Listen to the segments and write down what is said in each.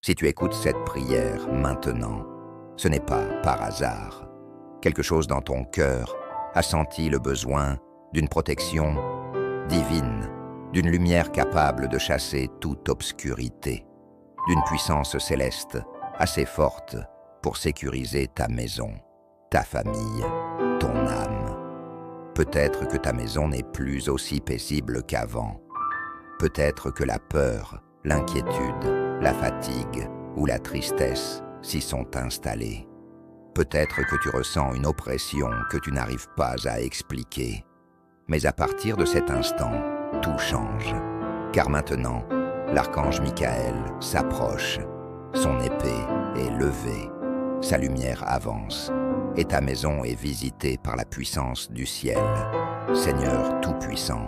Si tu écoutes cette prière maintenant, ce n'est pas par hasard. Quelque chose dans ton cœur a senti le besoin d'une protection divine, d'une lumière capable de chasser toute obscurité, d'une puissance céleste assez forte pour sécuriser ta maison, ta famille, ton âme. Peut-être que ta maison n'est plus aussi paisible qu'avant. Peut-être que la peur, l'inquiétude, la fatigue ou la tristesse s'y sont installés. Peut-être que tu ressens une oppression que tu n'arrives pas à expliquer. Mais à partir de cet instant, tout change. Car maintenant, l'archange Michael s'approche. Son épée est levée. Sa lumière avance. Et ta maison est visitée par la puissance du ciel. Seigneur tout-puissant,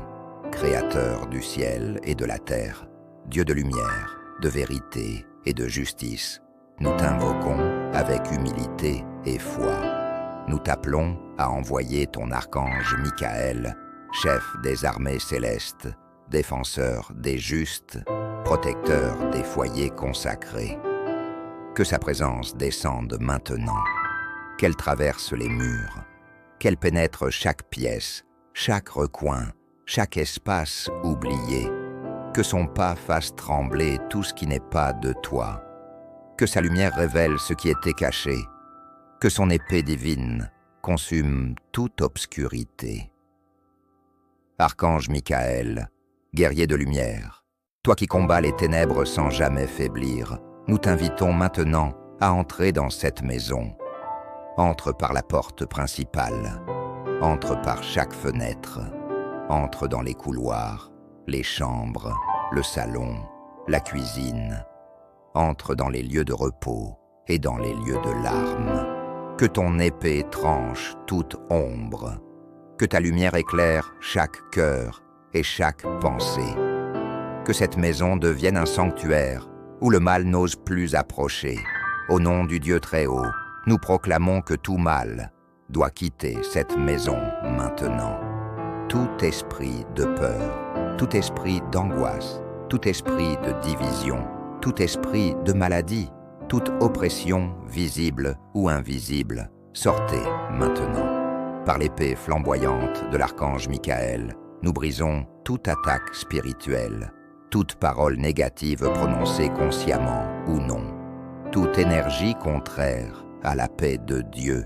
Créateur du ciel et de la terre, Dieu de lumière, de vérité et de justice, nous t'invoquons avec humilité et foi. Nous t'appelons à envoyer ton archange Michael, chef des armées célestes, défenseur des justes, protecteur des foyers consacrés. Que sa présence descende maintenant, qu'elle traverse les murs, qu'elle pénètre chaque pièce, chaque recoin, chaque espace oublié, que son pas fasse trembler tout ce qui n'est pas de toi, que sa lumière révèle ce qui était caché, que son épée divine consume toute obscurité. Archange Michael, guerrier de lumière, toi qui combats les ténèbres sans jamais faiblir, nous t'invitons maintenant à entrer dans cette maison. Entre par la porte principale, entre par chaque fenêtre, entre dans les couloirs, les chambres, le salon, la cuisine, entre dans les lieux de repos et dans les lieux de larmes. Que ton épée tranche toute ombre, que ta lumière éclaire chaque cœur et chaque pensée. Que cette maison devienne un sanctuaire où le mal n'ose plus approcher. Au nom du Dieu très haut, nous proclamons que tout mal doit quitter cette maison maintenant. Tout esprit de peur, tout esprit d'angoisse, tout esprit de division, tout esprit de maladie, toute oppression visible ou invisible, sortez maintenant. Par l'épée flamboyante de l'archange Michael, nous brisons toute attaque spirituelle, toute parole négative prononcée consciemment ou non, toute énergie contraire à la paix de Dieu.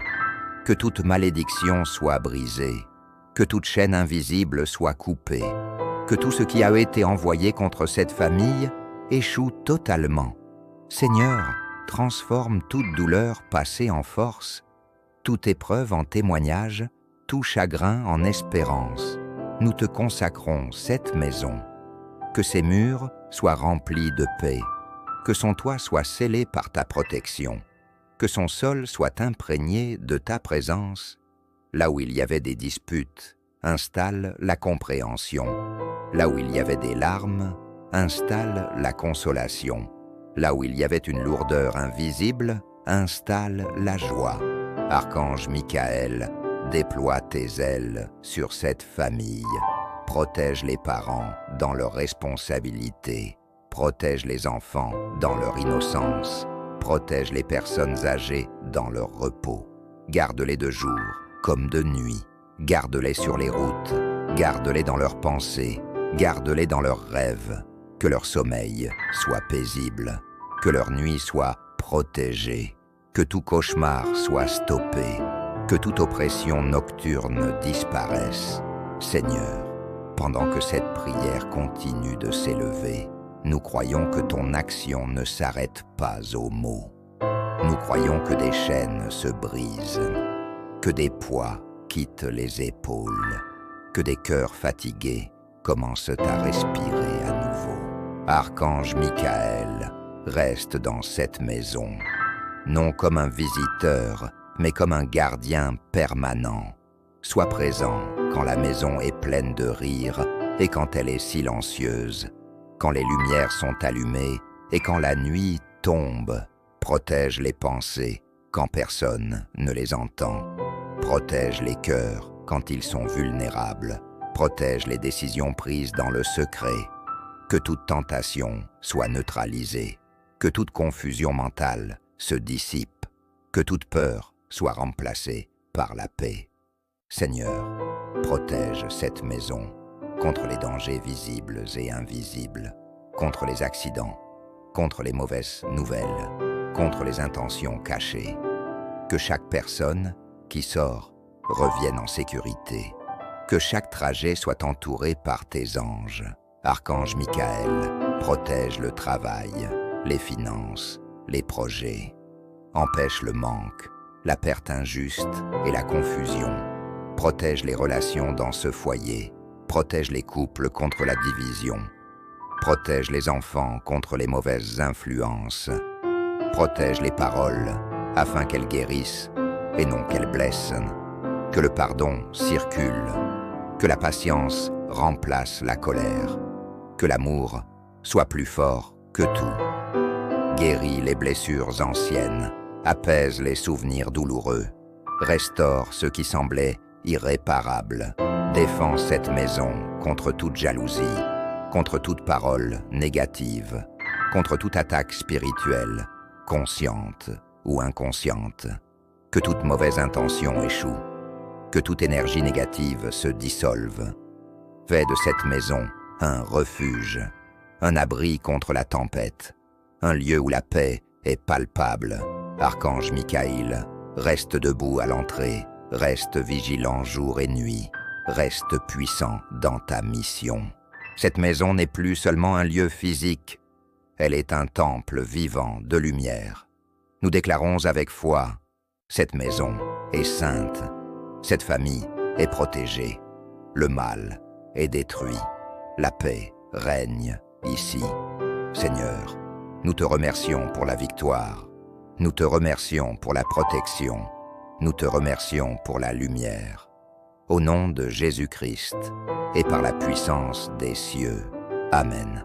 Que toute malédiction soit brisée, que toute chaîne invisible soit coupée, que tout ce qui a été envoyé contre cette famille échoue totalement. Seigneur, transforme toute douleur passée en force, toute épreuve en témoignage, tout chagrin en espérance. Nous te consacrons cette maison. Que ses murs soient remplis de paix, que son toit soit scellé par ta protection, que son sol soit imprégné de ta présence. Là où il y avait des disputes, installe la compréhension. Là où il y avait des larmes, installe la consolation. Là où il y avait une lourdeur invisible, installe la joie. Archange Michael, déploie tes ailes sur cette famille. Protège les parents dans leur responsabilité. Protège les enfants dans leur innocence. Protège les personnes âgées dans leur repos. Garde-les de jour comme de nuit. Garde-les sur les routes. Garde-les dans leurs pensées. Garde-les dans leurs rêves. Que leur sommeil soit paisible. Que leur nuit soit protégée. Que tout cauchemar soit stoppé. Que toute oppression nocturne disparaisse. Seigneur, pendant que cette prière continue de s'élever, nous croyons que ton action ne s'arrête pas aux mots. Nous croyons que des chaînes se brisent, que des poids quittent les épaules, que des cœurs fatigués commencent à respirer à nouveau. Archange Michael, reste dans cette maison, non comme un visiteur, mais comme un gardien permanent. Sois présent quand la maison est pleine de rire et quand elle est silencieuse, quand les lumières sont allumées et quand la nuit tombe. Protège les pensées quand personne ne les entend. Protège les cœurs quand ils sont vulnérables. Protège les décisions prises dans le secret. Que toute tentation soit neutralisée. que toute confusion mentale se dissipe, que toute peur soit remplacée par la paix. Seigneur, protège cette maison contre les dangers visibles et invisibles, contre les accidents, contre les mauvaises nouvelles, contre les intentions cachées. Que chaque personne qui sort revienne en sécurité. Que chaque trajet soit entouré par tes anges. Archange Michael, protège le travail, les finances, les projets. Empêche le manque, la perte injuste et la confusion. Protège les relations dans ce foyer. Protège les couples contre la division. Protège les enfants contre les mauvaises influences. Protège les paroles afin qu'elles guérissent et non qu'elles blessent. Que le pardon circule. Que la patience remplace la colère. Que l'amour soit plus fort que tout. Guéris les blessures anciennes. Apaise les souvenirs douloureux. Restaure ce qui semblait irréparable. Défends cette maison contre toute jalousie, contre toute parole négative, contre toute attaque spirituelle, consciente ou inconsciente. Que toute mauvaise intention échoue, que toute énergie négative se dissolve. Fais de cette maison un refuge, un abri contre la tempête, un lieu où la paix est palpable. Archange Michael, reste debout à l'entrée, reste vigilant jour et nuit, reste puissant dans ta mission. Cette maison n'est plus seulement un lieu physique, elle est un temple vivant de lumière. Nous déclarons avec foi, cette maison est sainte, cette famille est protégée, le mal est détruit, la paix règne ici. Seigneur, nous te remercions pour la victoire, nous te remercions pour la protection, nous te remercions pour la lumière. Au nom de Jésus-Christ et par la puissance des cieux. Amen.